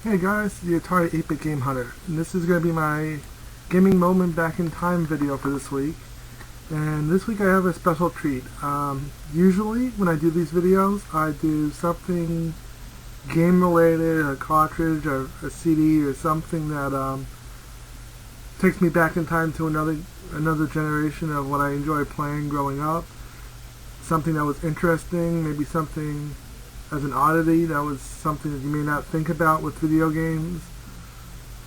Hey guys, the Atari 8-bit Game Hunter, and this is going to be my gaming moment back in time video for this week. And this week I have a special treat. Usually when I do these videos, I do something game related, a cartridge or a CD or something that takes me back in time to another generation of what I enjoyed playing growing up. Something that was interesting, maybe something as an oddity that was something that you may not think about with video games,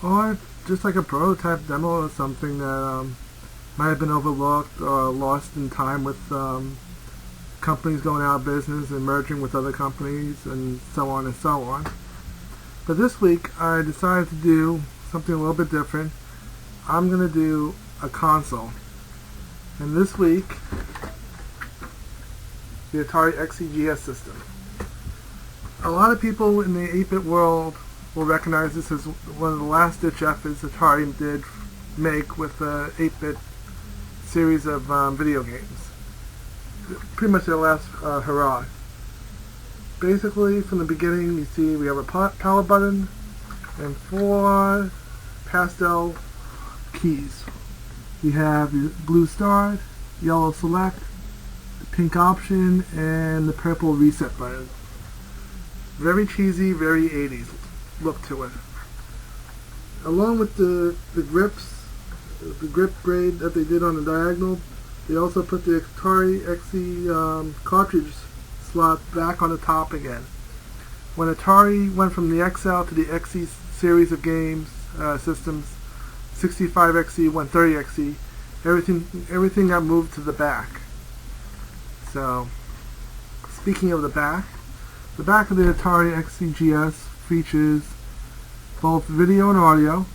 or just like a prototype demo or something that might have been overlooked or lost in time with companies going out of business and merging with other companies and so on and so on. But this week I decided to do something a little bit different. I'm going to do a console, and this week the Atari XEGS system. A lot of people in the 8-bit world will recognize this as one of the last-ditch efforts Atari did make with the 8-bit series of video games. Pretty much their last hurrah. Basically, from the beginning, you see we have a power button and 4 pastel keys. You have your blue start, yellow select, the pink option, and the purple reset button. Very cheesy, very 80s look to it. Along with the grips, the grip braid that they did on the diagonal, they also put the Atari XE cartridge slot back on the top again. When Atari went from the XL to the XE series of games systems, 65XE, 130XE, everything got moved to the back. So, speaking of the back of the Atari XEGS features both video and audio,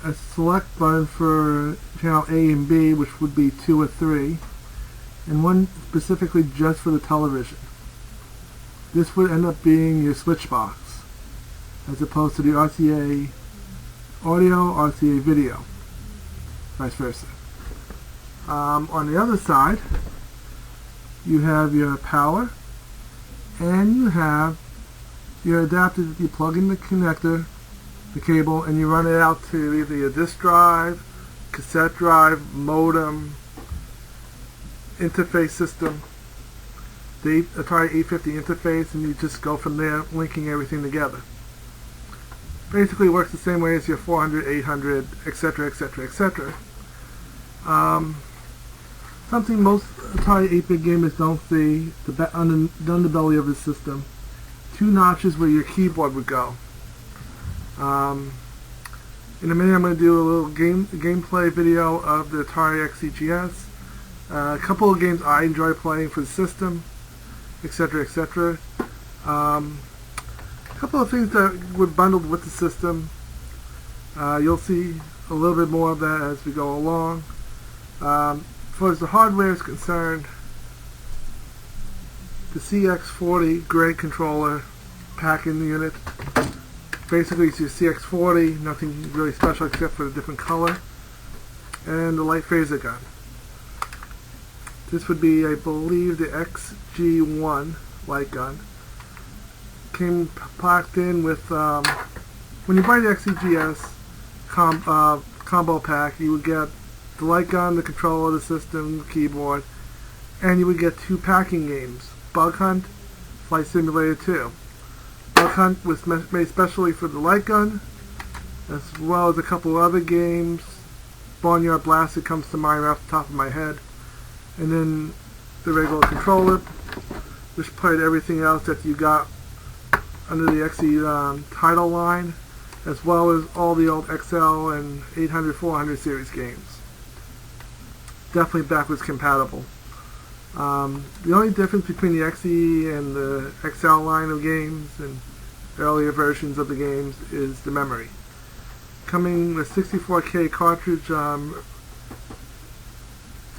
a select button for channel A and B, which would be 2 or 3, and one specifically just for the television. This would end up being your switch box, as opposed to the RCA audio, RCA video, vice versa. On the other side, you have your power, and you have your adapter that you plug in the connector, the cable, and you run it out to either your disk drive, cassette drive, modem, interface system, the Atari 850 interface, and you just go from there, linking everything together. Basically works the same way as your 400, 800, etc., etc., etc. Something most Atari 8-bit gamers don't see, the underbelly of the system. 2 notches where your keyboard would go. In a minute I'm going to do a little gameplay video of the Atari XEGS. A couple of games I enjoy playing for the system, etc., etc. A couple of things that were bundled with the system. You'll see a little bit more of that as we go along. As far as the hardware is concerned, the CX40 gray controller pack-in unit. Basically it's your CX40, nothing really special except for the different color, and the light phaser gun. This would be, I believe, the XG1 light gun. Came packed in with, when you buy the XEGS combo pack, you would get the light gun, the controller, the system, the keyboard, and you would get 2 packing games, Bug Hunt, Flight Simulator 2. Bug Hunt was made specially for the light gun, as well as a couple other games. Barnyard Blaster comes to mind off the top of my head, and then the regular controller, which played everything else that you got under the XE title line, as well as all the old XL and 800, 400 series games. Definitely backwards compatible. The only difference between the XE and the XL line of games and earlier versions of the games is the memory. Coming with 64K cartridge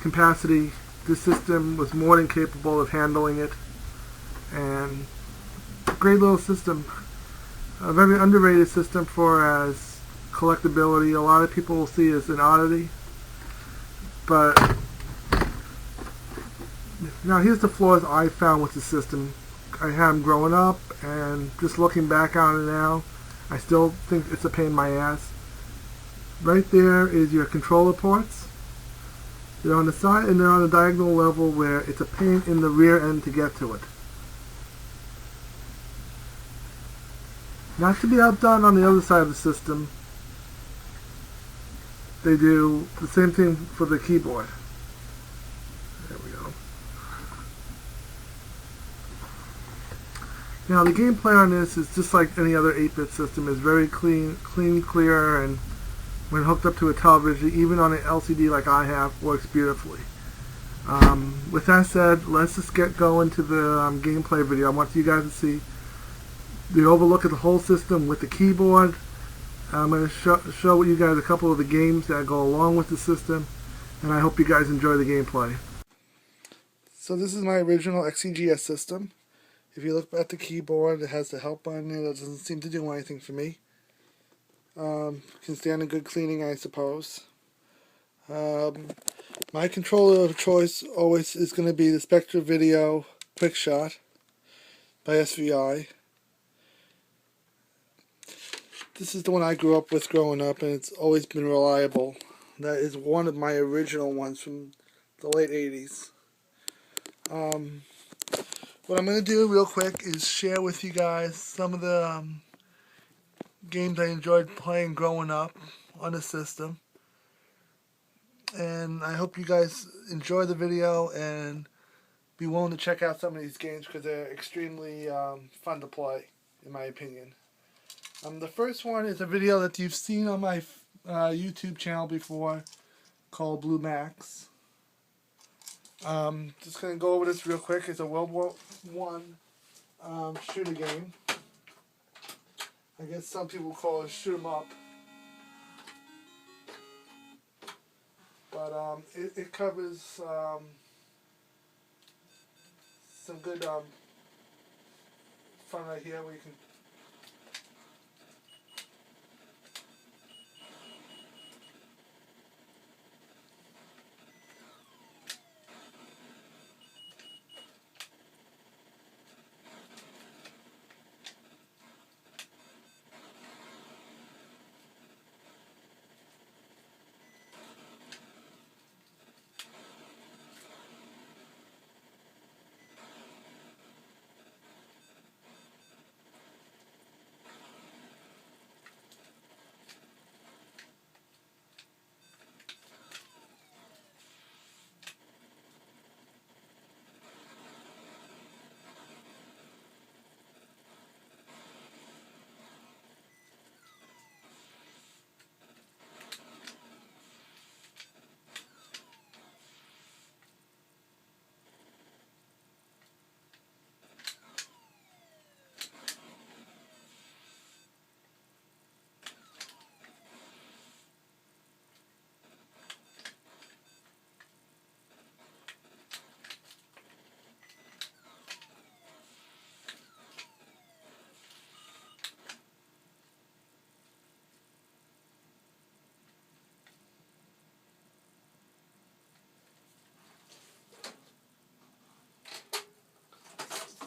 capacity, this system was more than capable of handling it, and great little system. A very underrated system for as collectability. A lot of people will see it as an oddity, but now here's the flaws I found with the system I had them growing up, and just looking back on it now, I still think it's a pain in my ass. Right there is your controller ports. They're on the side and they're on a diagonal level where it's a pain in the rear end to get to it. Not to be outdone on the other side of the system, they do the same thing for the keyboard. There we go. Now the gameplay on this is just like any other 8-bit system. It's very clean, clear, and when hooked up to a television, even on an LCD like I have, works beautifully. With that said, let's just get going to the gameplay video. I want you guys to see the overlook of the whole system with the keyboard. I'm going to show you guys a couple of the games that go along with the system, and I hope you guys enjoy the gameplay. So this is my original XEGS system. If you look at the keyboard, it has the help button there. That doesn't seem to do anything for me. Can stand a good cleaning, I suppose. My controller of choice always is going to be the Spectra Video Quick Shot by SVI. This is the one I grew up with growing up, and it's always been reliable. That is one of my original ones from the late 80s. What I'm going to do real quick is share with you guys some of the games I enjoyed playing growing up on the system. And I hope you guys enjoy the video and be willing to check out some of these games because they're extremely fun to play, in my opinion. The first one is a video that you've seen on my YouTube channel before called Blue Max. Just going to go over this real quick. It's a World War I shooter game. I guess some people call it shoot 'em up. But it covers some good fun right here where you can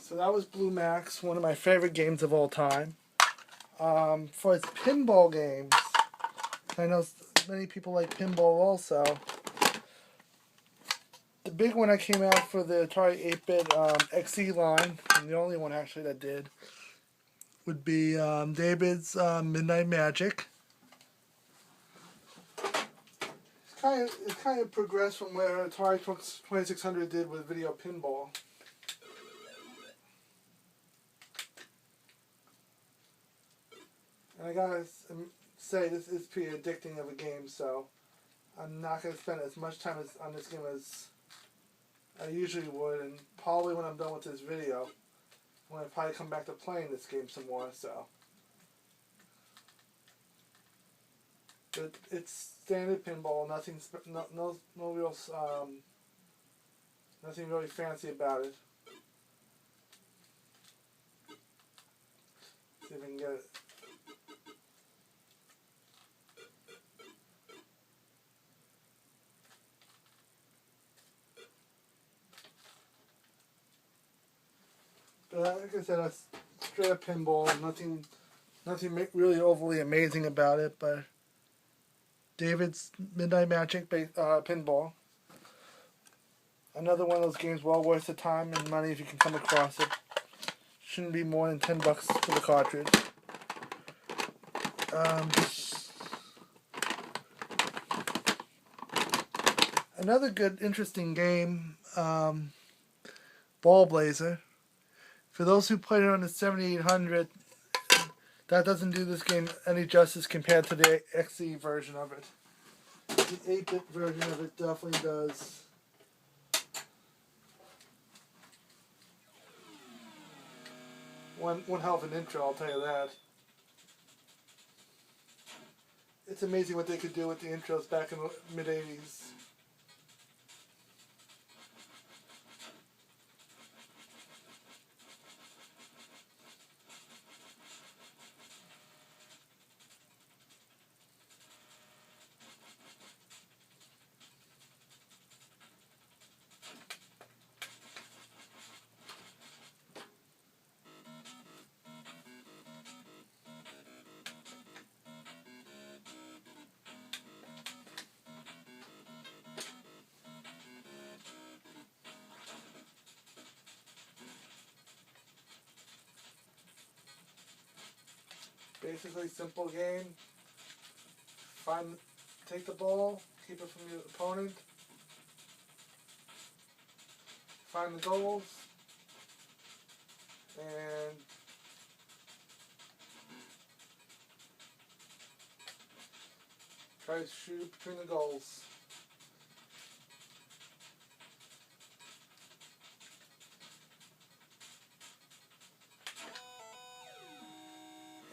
So that was Blue Max, one of my favorite games of all time. For its pinball games, I know many people like pinball also. The big one that came out for the Atari 8-bit XE line, and the only one actually that did, would be David's Midnight Magic. It's kind of progressed from where Atari 2600 did with video pinball. And I gotta say, this is pretty addicting of a game, so I'm not going to spend as much time on this game as I usually would, and probably when I'm done with this video, I'm going to probably come back to playing this game some more, so. But it's standard pinball, nothing real, nothing really fancy about it. See if I can get it. But like I said, that's straight up pinball. Nothing really overly amazing about it, but David's Midnight Magic pinball. Another one of those games well worth the time and money if you can come across it. Shouldn't be more than $10 for the cartridge. Another good, interesting game, Ball Blazer. For those who played it on the 7800, that doesn't do this game any justice compared to the XE version of it. The 8-bit version of it definitely does. One hell of an intro, I'll tell you that. It's amazing what they could do with the intros back in the mid-80s. Basically, simple game. Take the ball, keep it from your opponent. Find the goals, and try to shoot between the goals.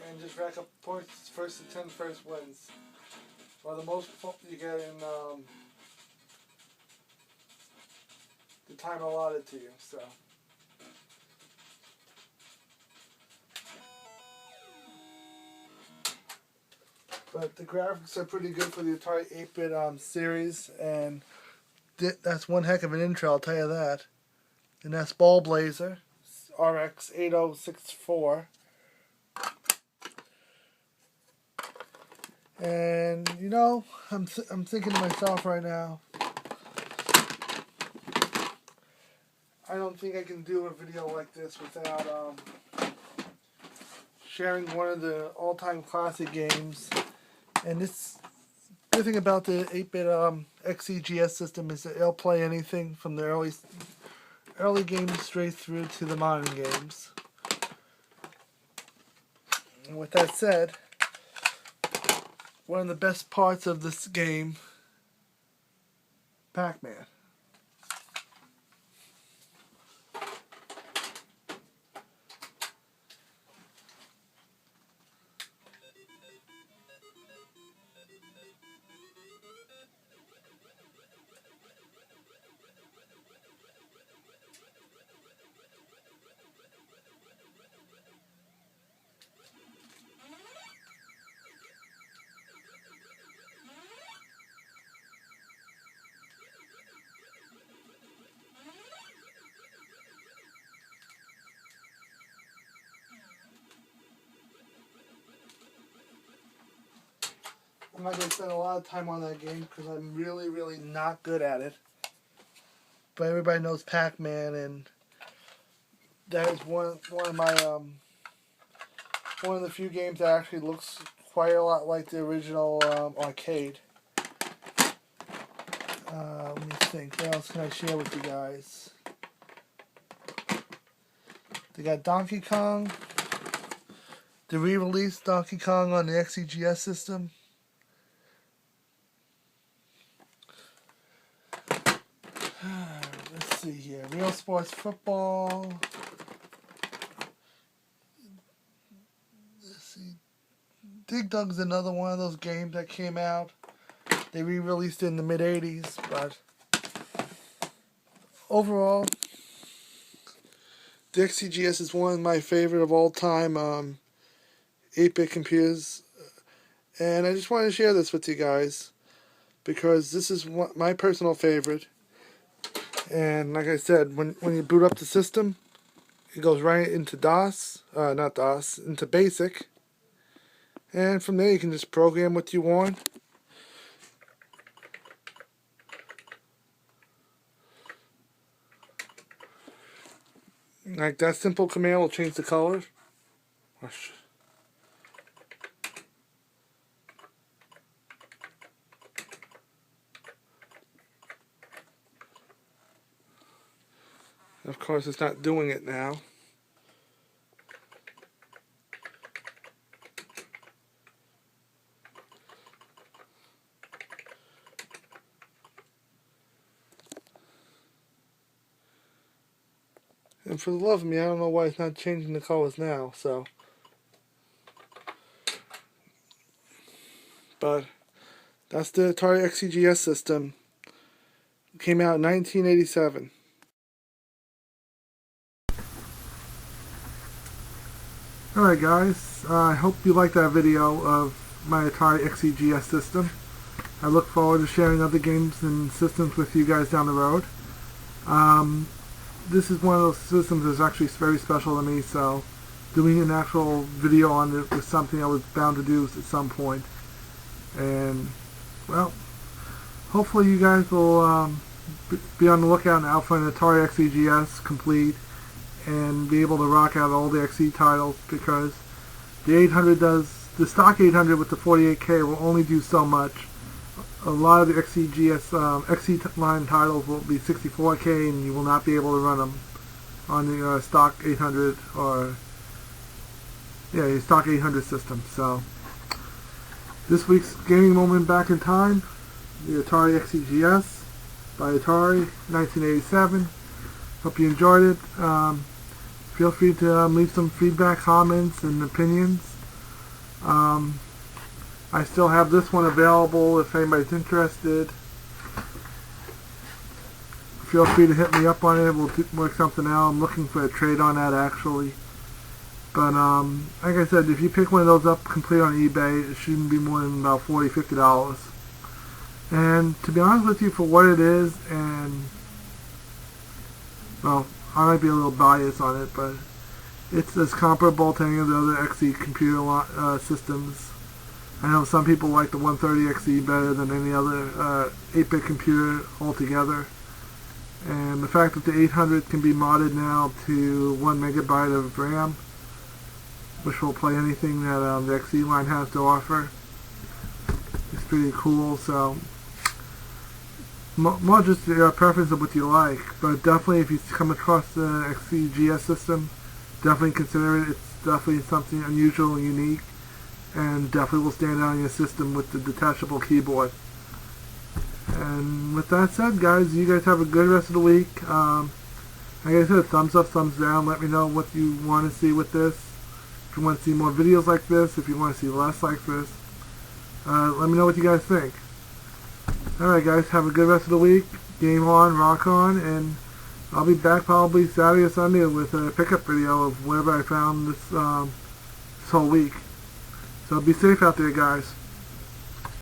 And just rack up points. First to 10 first wins. Well, the most you get in the time allotted to you. So. But the graphics are pretty good for the Atari 8-bit series, and that's one heck of an intro, I'll tell you that. And that's Ball Blazer, RX 8064. And you know, I'm thinking to myself right now, I don't think I can do a video like this without sharing one of the all-time classic games. And this good thing about the 8-bit XEGS system is that it'll play anything from the early games straight through to the modern games. And with that said, one of the best parts of this game, Pac-Man. I'm not going to spend a lot of time on that game because I'm really, really not good at it. But everybody knows Pac-Man, and that is one of my one of the few games that actually looks quite a lot like the original arcade. Let me think. What else can I share with you guys? They got Donkey Kong. The re-released Donkey Kong on the XEGS system. Let's see here. Real Sports Football. Let's see. Dig Dug's another one of those games that came out. They re-released it in the mid-80s, but overall, the XEGS is one of my favorite of all time 8-bit computers. And I just wanted to share this with you guys because this is my personal favorite. And like I said, when you boot up the system, it goes right into DOS, not DOS, into BASIC. And from there you can just program what you want. Like that simple command will change the colors. Of course, it's not doing it now. And for the love of me, I don't know why it's not changing the colors now, so. But that's the Atari XEGS system. It came out in 1987. Alright guys, I hope you liked that video of my Atari XEGS system. I look forward to sharing other games and systems with you guys down the road. This is one of those systems that's actually very special to me, so doing an actual video on it was something I was bound to do at some point. And, well, hopefully you guys will be on the lookout now for an Atari XEGS complete and be able to rock out all the XE titles, because the 800 the stock 800 with the 48K will only do so much. A lot of the XEGS XE line titles will be 64K, and you will not be able to run them on the stock 800 or your stock 800 system. So this week's gaming moment back in time, the Atari XEGS by Atari, 1987. Hope you enjoyed it. Feel free to leave some feedback, comments, and opinions. I still have this one available if anybody's interested. Feel free to hit me up on it. We'll work something out. I'm looking for a trade on that actually. But like I said, if you pick one of those up complete on eBay, it shouldn't be more than about $40, $50. And to be honest with you, for what it is, and well, I might be a little biased on it, but it's as comparable to any of the other XE computer systems. I know some people like the 130 XE better than any other 8-bit computer altogether. And the fact that the 800 can be modded now to 1 megabyte of RAM, which will play anything that the XE line has to offer, is pretty cool. So more just your preference of what you like, but definitely if you come across the XEGS system, definitely consider it. It's definitely something unusual and unique, and definitely will stand out in your system with the detachable keyboard. And with that said, guys, you guys have a good rest of the week. Like I said, thumbs up, thumbs down. Let me know what you want to see with this. If you want to see more videos like this, if you want to see less like this, let me know what you guys think. Alright guys, have a good rest of the week. Game on, rock on, and I'll be back probably Saturday or Sunday with a pickup video of whatever I found this whole week. So be safe out there, guys.